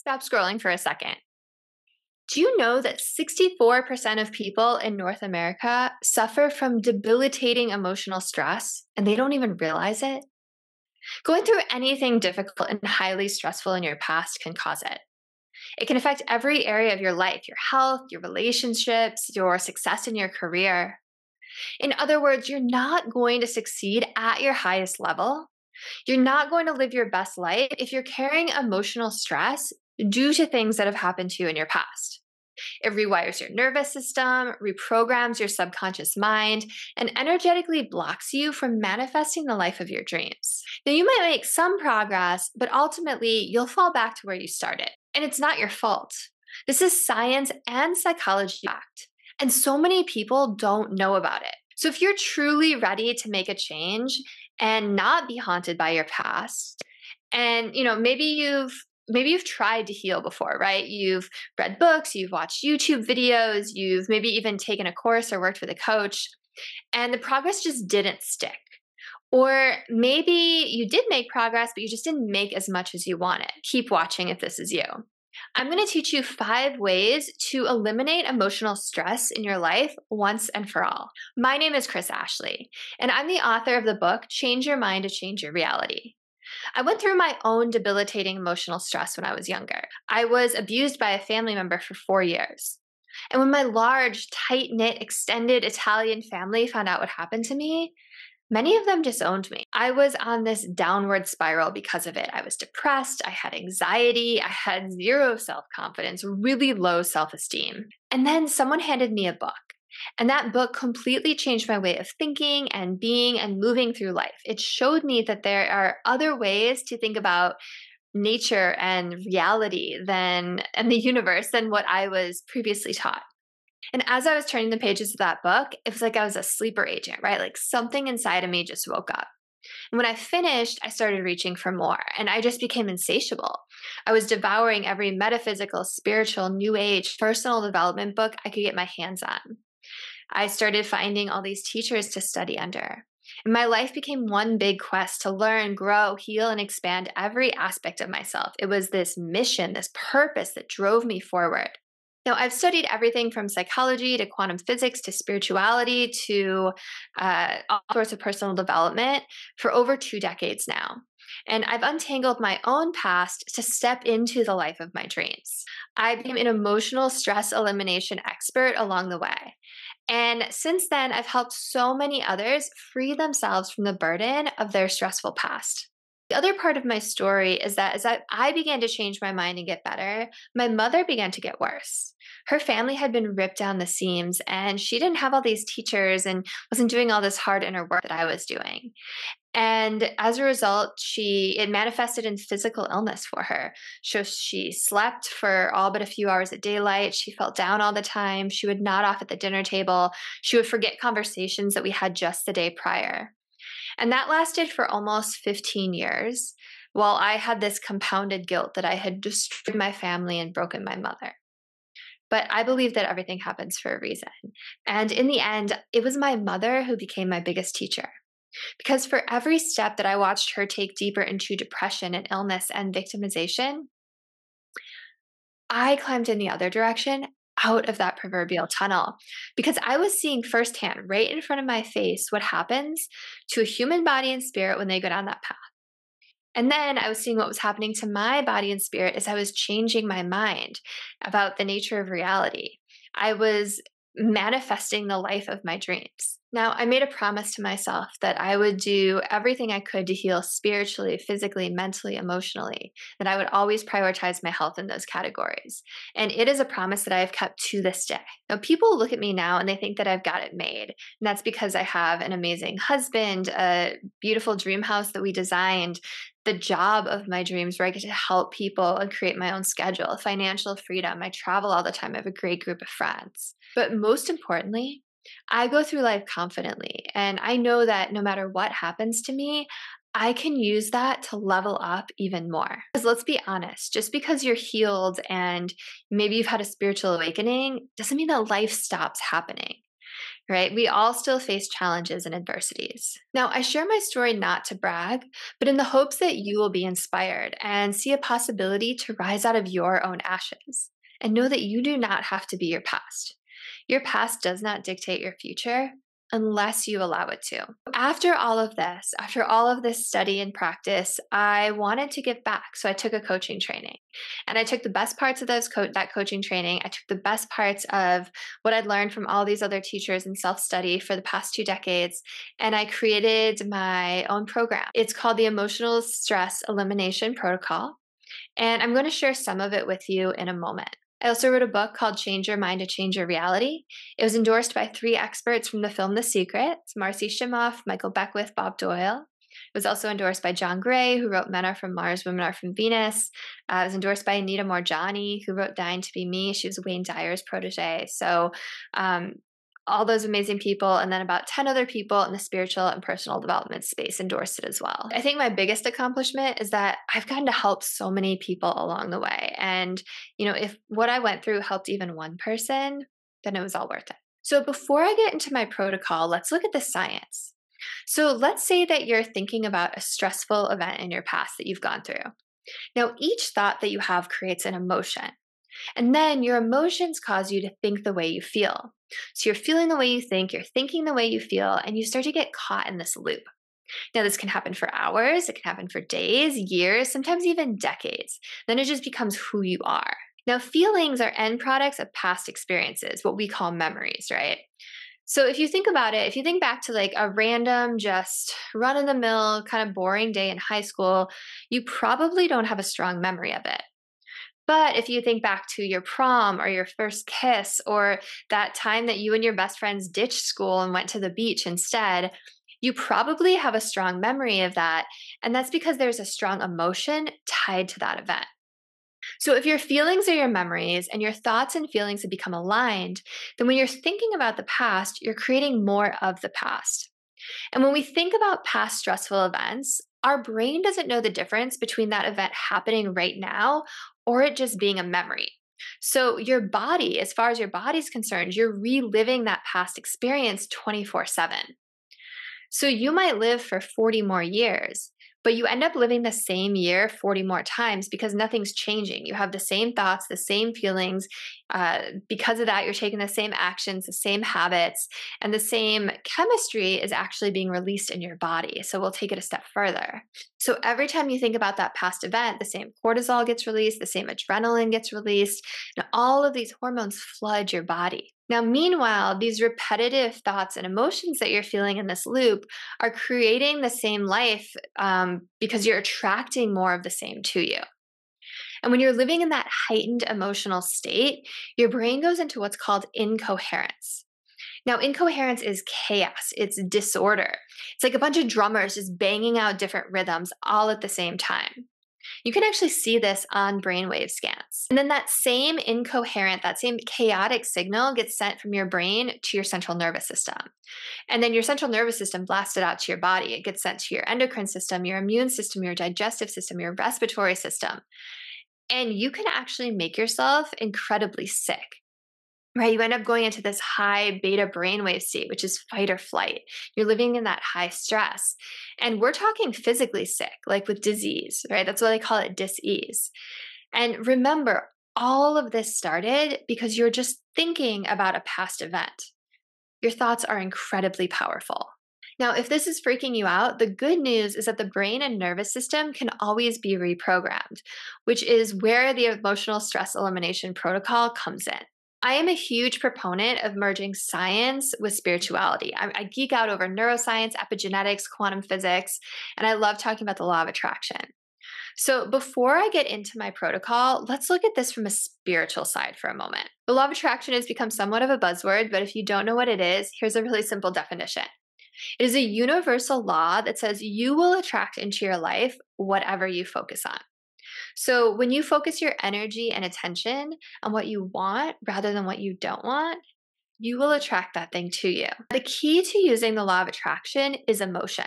Stop scrolling for a second. Do you know that 64% of people in North America suffer from debilitating emotional stress and they don't even realize it? Going through anything difficult and highly stressful in your past can cause it. It can affect every area of your life, your health, your relationships, your success in your career. In other words, you're not going to succeed at your highest level. You're not going to live your best life if you're carrying emotional stress due to things that have happened to you in your past. It rewires your nervous system, reprograms your subconscious mind, and energetically blocks you from manifesting the life of your dreams. Now, you might make some progress, but ultimately, you'll fall back to where you started. And it's not your fault. This is science and psychology backed. And so many people don't know about it. So if you're truly ready to make a change and not be haunted by your past, and maybe you've tried to heal before, right? You've read books, you've watched YouTube videos, you've maybe even taken a course or worked with a coach, and the progress just didn't stick. Or maybe you did make progress, but you just didn't make as much as you wanted. Keep watching if this is you. I'm going to teach you 5 ways to eliminate emotional stress in your life once and for all. My name is Kris Ashley, and I'm the author of the book, Change Your Mind to Change Your Reality. I went through my own debilitating emotional stress when I was younger. I was abused by a family member for 4 years. And when my large, tight-knit, extended Italian family found out what happened to me, many of them disowned me. I was on this downward spiral because of it. I was depressed, I had anxiety, I had zero self-confidence, really low self-esteem. And then someone handed me a book. And that book completely changed my way of thinking and being and moving through life. It showed me that there are other ways to think about nature and reality and the universe than what I was previously taught. And as I was turning the pages of that book, it was like I was a sleeper agent, right? Like something inside of me just woke up. And when I finished, I started reaching for more, and I just became insatiable. I was devouring every metaphysical, spiritual, new age, personal development book I could get my hands on. I started finding all these teachers to study under. And my life became one big quest to learn, grow, heal, and expand every aspect of myself. It was this mission, this purpose that drove me forward. Now, I've studied everything from psychology to quantum physics to spirituality to all sorts of personal development for over 2 decades now. And I've untangled my own past to step into the life of my dreams. I became an emotional stress elimination expert along the way. And since then, I've helped so many others free themselves from the burden of their stressful past. The other part of my story is that as I began to change my mind and get better, my mother began to get worse. Her family had been ripped down the seams, and she didn't have all these teachers and wasn't doing all this hard inner work that I was doing. And as a result, it manifested in physical illness for her. So she slept for all but a few hours at daylight. She felt down all the time. She would nod off at the dinner table. She would forget conversations that we had just the day prior. And that lasted for almost 15 years, while I had this compounded guilt that I had destroyed my family and broken my mother. But I believe that everything happens for a reason. And in the end, it was my mother who became my biggest teacher. Because for every step that I watched her take deeper into depression and illness and victimization, I climbed in the other direction out of that proverbial tunnel because I was seeing firsthand, right in front of my face, what happens to a human body and spirit when they go down that path. And then I was seeing what was happening to my body and spirit as I was changing my mind about the nature of reality. I was manifesting the life of my dreams. Now, I made a promise to myself that I would do everything I could to heal spiritually, physically, mentally, emotionally, that I would always prioritize my health in those categories. And it is a promise that I have kept to this day. Now, people look at me now and they think that I've got it made. And that's because I have an amazing husband, a beautiful dream house that we designed, the job of my dreams where I get to help people and create my own schedule, financial freedom. I travel all the time. I have a great group of friends. But most importantly, I go through life confidently, and I know that no matter what happens to me, I can use that to level up even more. Because let's be honest, just because you're healed and maybe you've had a spiritual awakening doesn't mean that life stops happening, right? We all still face challenges and adversities. Now, I share my story not to brag, but in the hopes that you will be inspired and see a possibility to rise out of your own ashes and know that you do not have to be your past. Your past does not dictate your future unless you allow it to. After all of this study and practice, I wanted to give back. So I took a coaching training and I took the best parts of that coaching training. I took the best parts of what I'd learned from all these other teachers in self-study for the past 2 decades. And I created my own program. It's called the Emotional Stress Elimination Protocol. And I'm going to share some of it with you in a moment. I also wrote a book called Change Your Mind to Change Your Reality. It was endorsed by 3 experts from the film The Secret: Marcy Shimoff, Michael Beckwith, Bob Doyle. It was also endorsed by John Gray, who wrote Men Are From Mars, Women Are From Venus. It was endorsed by Anita Moorjani, who wrote Dying to Be Me. She was Wayne Dyer's protege. So all those amazing people, and then about 10 other people in the spiritual and personal development space endorsed it as well. I think my biggest accomplishment is that I've gotten to help so many people along the way. And, if what I went through helped even one person, then it was all worth it. So before I get into my protocol, let's look at the science. So let's say that you're thinking about a stressful event in your past that you've gone through. Now, each thought that you have creates an emotion. And then your emotions cause you to think the way you feel. So you're feeling the way you think, you're thinking the way you feel, and you start to get caught in this loop. Now, this can happen for hours, it can happen for days, years, sometimes even decades. Then it just becomes who you are. Now, feelings are end products of past experiences, what we call memories, right? So if you think about it, if you think back to like a random, just run of the mill, kind of boring day in high school, you probably don't have a strong memory of it. But if you think back to your prom or your first kiss or that time that you and your best friends ditched school and went to the beach instead, you probably have a strong memory of that. And that's because there's a strong emotion tied to that event. So if your feelings are your memories and your thoughts and feelings have become aligned, then when you're thinking about the past, you're creating more of the past. And when we think about past stressful events, our brain doesn't know the difference between that event happening right now or it just being a memory. So your body, as far as your body's concerned, you're reliving that past experience 24/7. So you might live for 40 more years, but you end up living the same year 40 more times because nothing's changing. You have the same thoughts, the same feelings. Because of that, you're taking the same actions, the same habits, and the same chemistry is actually being released in your body. So we'll take it a step further. So every time you think about that past event, the same cortisol gets released, the same adrenaline gets released, and all of these hormones flood your body. Now, meanwhile, these repetitive thoughts and emotions that you're feeling in this loop are creating the same life because you're attracting more of the same to you. And when you're living in that heightened emotional state, your brain goes into what's called incoherence. Now, incoherence is chaos, it's disorder. It's like a bunch of drummers just banging out different rhythms all at the same time. You can actually see this on brainwave scans. And then that same incoherent, that same chaotic signal gets sent from your brain to your central nervous system. And then your central nervous system blasts it out to your body. It gets sent to your endocrine system, your immune system, your digestive system, your respiratory system. And you can actually make yourself incredibly sick. Right, you end up going into this high beta brainwave state, which is fight or flight. You're living in that high stress. And we're talking physically sick, like with disease, right? That's why they call it dis-ease. And remember, all of this started because you're just thinking about a past event. Your thoughts are incredibly powerful. Now, if this is freaking you out, the good news is that the brain and nervous system can always be reprogrammed, which is where the emotional stress elimination protocol comes in. I am a huge proponent of merging science with spirituality. I geek out over neuroscience, epigenetics, quantum physics, and I love talking about the law of attraction. So before I get into my protocol, let's look at this from a spiritual side for a moment. The law of attraction has become somewhat of a buzzword, but if you don't know what it is, here's a really simple definition. It is a universal law that says you will attract into your life whatever you focus on. So when you focus your energy and attention on what you want rather than what you don't want, you will attract that thing to you. The key to using the law of attraction is emotion.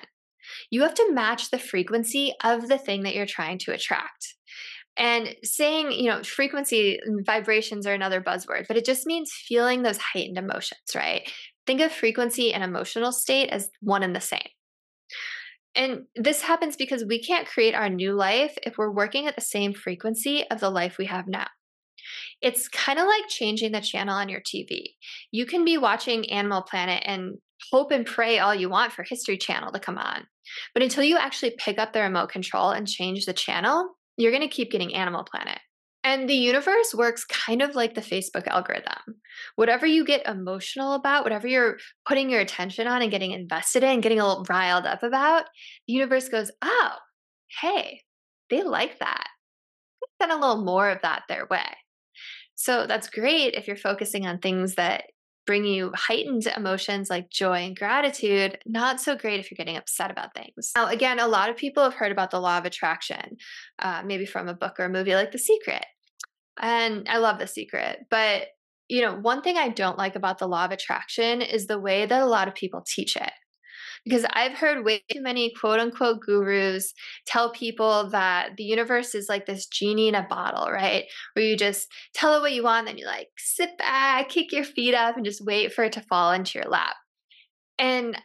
You have to match the frequency of the thing that you're trying to attract. And saying, frequency and vibrations are another buzzword, but it just means feeling those heightened emotions, right? Think of frequency and emotional state as one and the same. And this happens because we can't create our new life if we're working at the same frequency of the life we have now. It's kind of like changing the channel on your TV. You can be watching Animal Planet and hope and pray all you want for History Channel to come on. But until you actually pick up the remote control and change the channel, you're going to keep getting Animal Planet. And the universe works kind of like the Facebook algorithm. Whatever you get emotional about, whatever you're putting your attention on and getting invested in, getting a little riled up about, the universe goes, oh, hey, they like that. Send a little more of that their way. So that's great if you're focusing on things that bring you heightened emotions like joy and gratitude. Not so great if you're getting upset about things. Now, again, a lot of people have heard about the law of attraction, maybe from a book or a movie like The Secret. And I love The Secret. But, one thing I don't like about the law of attraction is the way that a lot of people teach it. Because I've heard way too many quote unquote gurus tell people that the universe is like this genie in a bottle, right? Where you just tell it what you want, then you like sit back, kick your feet up, and just wait for it to fall into your lap. And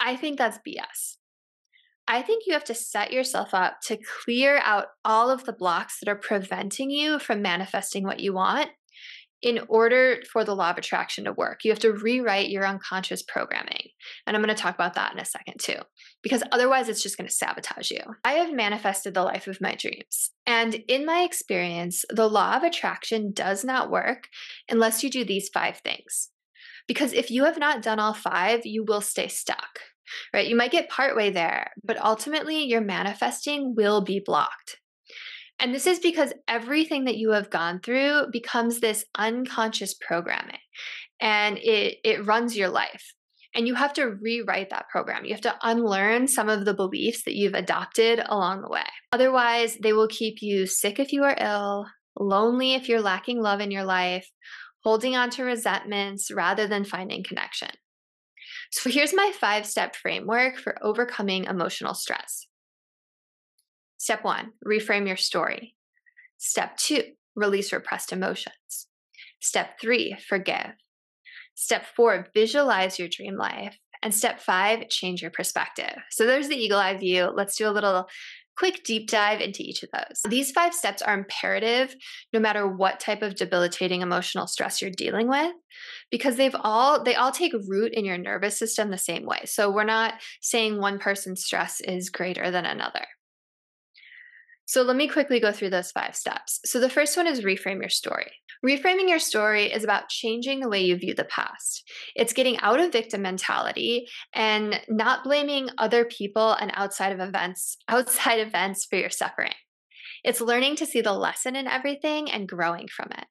I think that's BS. I think you have to set yourself up to clear out all of the blocks that are preventing you from manifesting what you want in order for the law of attraction to work. You have to rewrite your unconscious programming. And I'm going to talk about that in a second too, because otherwise it's just going to sabotage you. I have manifested the life of my dreams. And in my experience, the law of attraction does not work unless you do these 5 things. Because if you have not done all 5, you will stay stuck, right? You might get partway there, but ultimately your manifesting will be blocked. And this is because everything that you have gone through becomes this unconscious programming, and it runs your life. And you have to rewrite that program. You have to unlearn some of the beliefs that you've adopted along the way. Otherwise, they will keep you sick if you are ill, lonely if you're lacking love in your life, holding on to resentments rather than finding connection. So here's my 5-step framework for overcoming emotional stress. Step 1, reframe your story. Step 2, release repressed emotions. Step 3, forgive. Step 4, visualize your dream life. And step 5, change your perspective. So there's the eagle eye view. Let's do a little quick deep dive into each of those. These 5 steps are imperative no matter what type of debilitating emotional stress you're dealing with, because they all take root in your nervous system the same way. So we're not saying one person's stress is greater than another. So let me quickly go through those 5 steps. So the first one is reframe your story. Reframing your story is about changing the way you view the past. It's getting out of victim mentality and not blaming other people and outside events for your suffering. It's learning to see the lesson in everything and growing from it.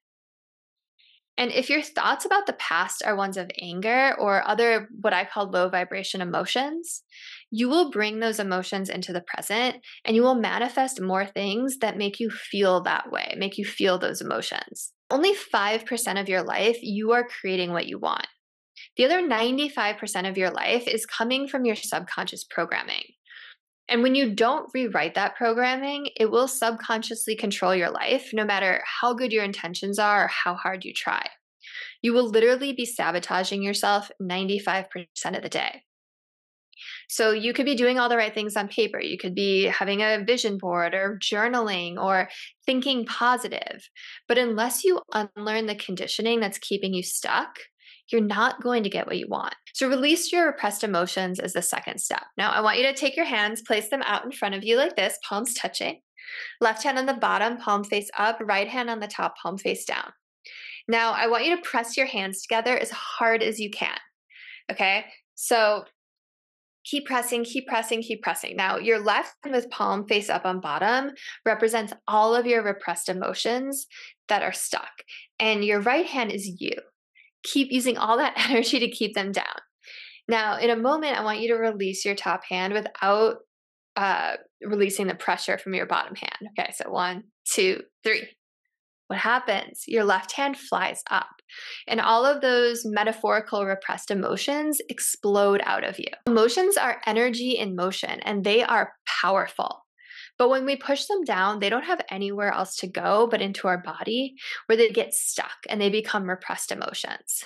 And if your thoughts about the past are ones of anger or other what I call low vibration emotions, you will bring those emotions into the present and you will manifest more things that make you feel that way, make you feel those emotions. Only 5% of your life, you are creating what you want. The other 95% of your life is coming from your subconscious programming. And when you don't rewrite that programming, it will subconsciously control your life, no matter how good your intentions are or how hard you try. You will literally be sabotaging yourself 95% of the day. So you could be doing all the right things on paper. You could be having a vision board or journaling or thinking positive. But unless you unlearn the conditioning that's keeping you stuck, you're not going to get what you want. So release your repressed emotions is the second step. Now, I want you to take your hands, place them out in front of you like this, palms touching. Left hand on the bottom, palm face up, right hand on the top, palm face down. Now, I want you to press your hands together as hard as you can. Okay? So keep pressing, keep pressing, keep pressing. Now, your left hand with palm face up on bottom represents all of your repressed emotions that are stuck. And your right hand is you. Keep using all that energy to keep them down. Now, in a moment, I want you to release your top hand without releasing the pressure from your bottom hand. Okay, so 1, 2, 3. What happens? Your left hand flies up, and all of those metaphorical repressed emotions explode out of you. Emotions are energy in motion, and they are powerful. But when we push them down, they don't have anywhere else to go but into our body, where they get stuck and they become repressed emotions.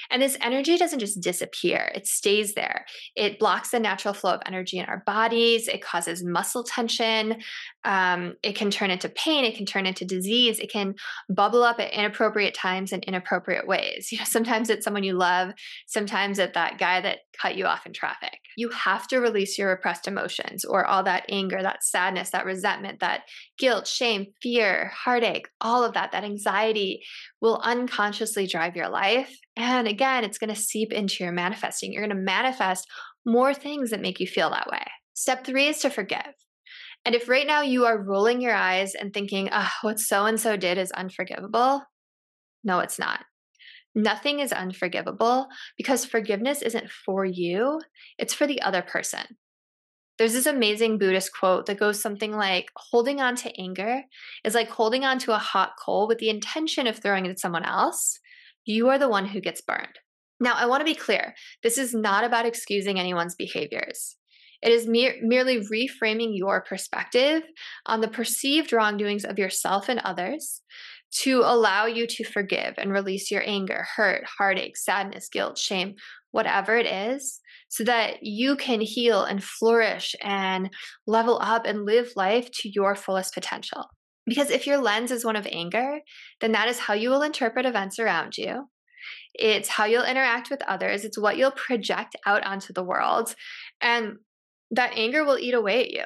And this energy doesn't just disappear, it stays there. It blocks the natural flow of energy in our bodies. It causes muscle tension. It can turn into pain. It can turn into disease. It can bubble up at inappropriate times in inappropriate ways. Sometimes it's someone you love. Sometimes it's that guy that cut you off in traffic. You have to release your repressed emotions, or all that anger, that sadness, that resentment, that guilt, shame, fear, heartache, all of that anxiety will unconsciously drive your life. And again, it's going to seep into your manifesting. You're going to manifest more things that make you feel that way. Step 3 is to forgive. And if right now you are rolling your eyes and thinking, oh, what so-and-so did is unforgivable, no, it's not. Nothing is unforgivable, because forgiveness isn't for you, it's for the other person. There's this amazing Buddhist quote that goes something like, holding on to anger is like holding on to a hot coal with the intention of throwing it at someone else. You are the one who gets burned. Now, I want to be clear. This is not about excusing anyone's behaviors. It is merely reframing your perspective on the perceived wrongdoings of yourself and others to allow you to forgive and release your anger, hurt, heartache, sadness, guilt, shame, whatever it is, so that you can heal and flourish and level up and live life to your fullest potential. Because if your lens is one of anger, then that is how you will interpret events around you. It's how you'll interact with others. It's what you'll project out onto the world. And that anger will eat away at you,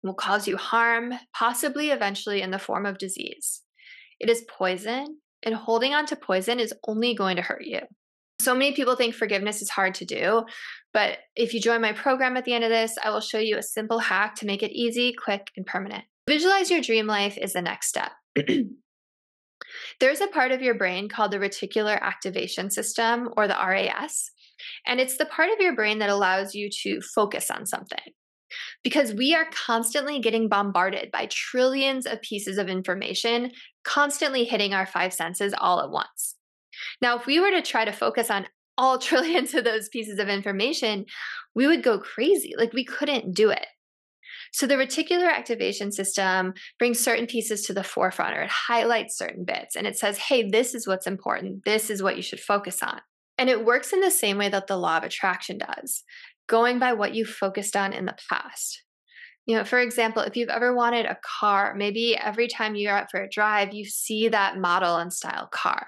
will cause you harm, possibly eventually in the form of disease. It is poison, and holding on to poison is only going to hurt you. So many people think forgiveness is hard to do, but if you join my program at the end of this, I will show you a simple hack to make it easy, quick, and permanent. Visualize your dream life is the next step. There's a part of your brain called the reticular activation system, or the RAS, and it's the part of your brain that allows you to focus on something. Because we are constantly getting bombarded by trillions of pieces of information, constantly hitting our 5 senses all at once. Now, if we were to try to focus on all trillions of those pieces of information, we would go crazy. Like, we couldn't do it. So the reticular activation system brings certain pieces to the forefront, or it highlights certain bits, and it says, hey, this is what's important. This is what you should focus on. And it works in the same way that the law of attraction does, going by what you focused on in the past. For example, if you've ever wanted a car, maybe every time you're out for a drive, you see that model and style car.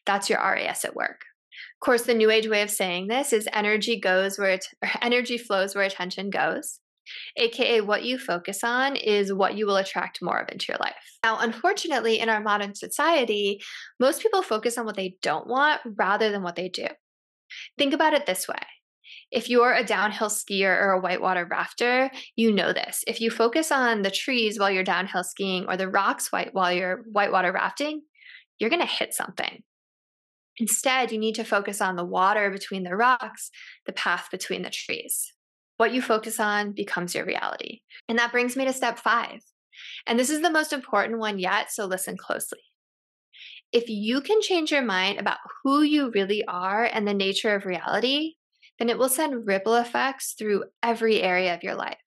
That's your RAS at work. Of course, the new age way of saying this is energy flows where attention goes. AKA, what you focus on is what you will attract more of into your life. Now, unfortunately, in our modern society, most people focus on what they don't want rather than what they do. Think about it this way. If you're a downhill skier or a whitewater rafter, you know this. If you focus on the trees while you're downhill skiing, or the rocks while you're whitewater rafting, you're going to hit something. Instead, you need to focus on the water between the rocks, the path between the trees. What you focus on becomes your reality. And that brings me to step 5. And this is the most important one yet, so listen closely. If you can change your mind about who you really are and the nature of reality, then it will send ripple effects through every area of your life.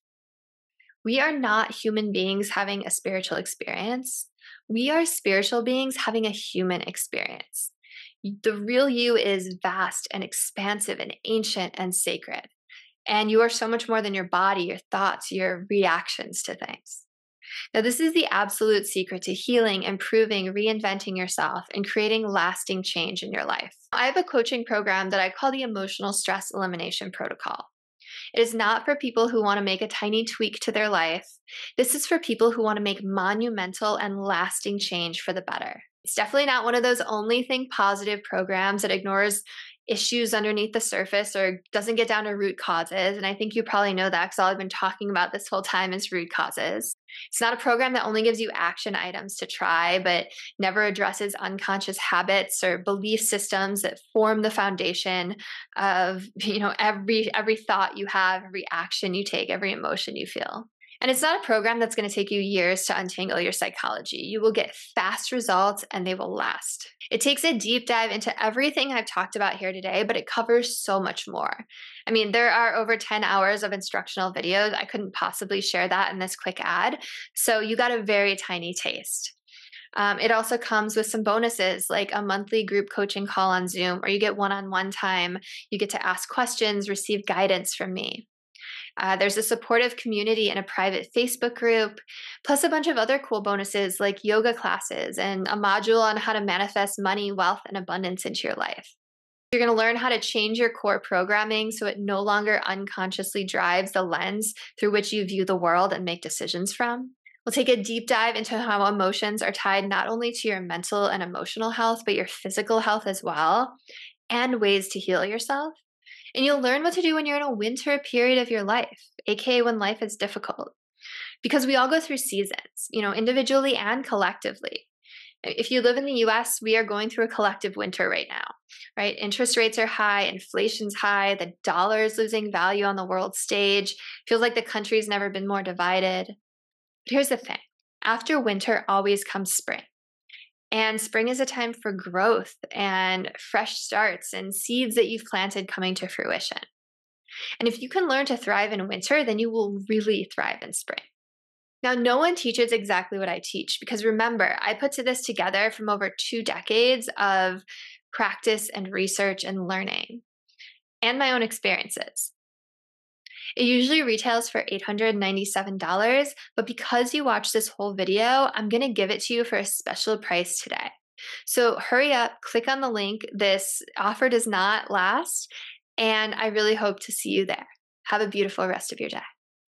We are not human beings having a spiritual experience. We are spiritual beings having a human experience. The real you is vast and expansive and ancient and sacred. And you are so much more than your body, your thoughts, your reactions to things. Now, this is the absolute secret to healing, improving, reinventing yourself, and creating lasting change in your life. I have a coaching program that I call the Emotional Stress Elimination Protocol. It is not for people who want to make a tiny tweak to their life. This is for people who want to make monumental and lasting change for the better. It's definitely not one of those only think positive programs that ignores issues underneath the surface or doesn't get down to root causes. And I think you probably know that, because all I've been talking about this whole time is root causes. It's not a program that only gives you action items to try, but never addresses unconscious habits or belief systems that form the foundation of, every thought you have, every action you take, every emotion you feel. And it's not a program that's going to take you years to untangle your psychology. You will get fast results, and they will last. It takes a deep dive into everything I've talked about here today, but it covers so much more. I mean, there are over 10 hours of instructional videos. I couldn't possibly share that in this quick ad. So you got a very tiny taste. It also comes with some bonuses like a monthly group coaching call on Zoom, or you get one on one time. You get to ask questions, receive guidance from me. There's a supportive community and a private Facebook group, plus a bunch of other cool bonuses like yoga classes and a module on how to manifest money, wealth, and abundance into your life. You're going to learn how to change your core programming so it no longer unconsciously drives the lens through which you view the world and make decisions from. We'll take a deep dive into how emotions are tied not only to your mental and emotional health, but your physical health as well, and ways to heal yourself. And you'll learn what to do when you're in a winter period of your life, aka when life is difficult. Because we all go through seasons, individually and collectively. If you live in the US, we are going through a collective winter right now, right? Interest rates are high, inflation's high, the dollar is losing value on the world stage. Feels like the country's never been more divided. But here's the thing. After winter always comes spring. And spring is a time for growth and fresh starts and seeds that you've planted coming to fruition. And if you can learn to thrive in winter, then you will really thrive in spring. Now, no one teaches exactly what I teach because remember, I put this together from over 2 decades of practice and research and learning and my own experiences. It usually retails for $897, but because you watched this whole video, I'm going to give it to you for a special price today. So hurry up, click on the link. This offer does not last, and I really hope to see you there. Have a beautiful rest of your day.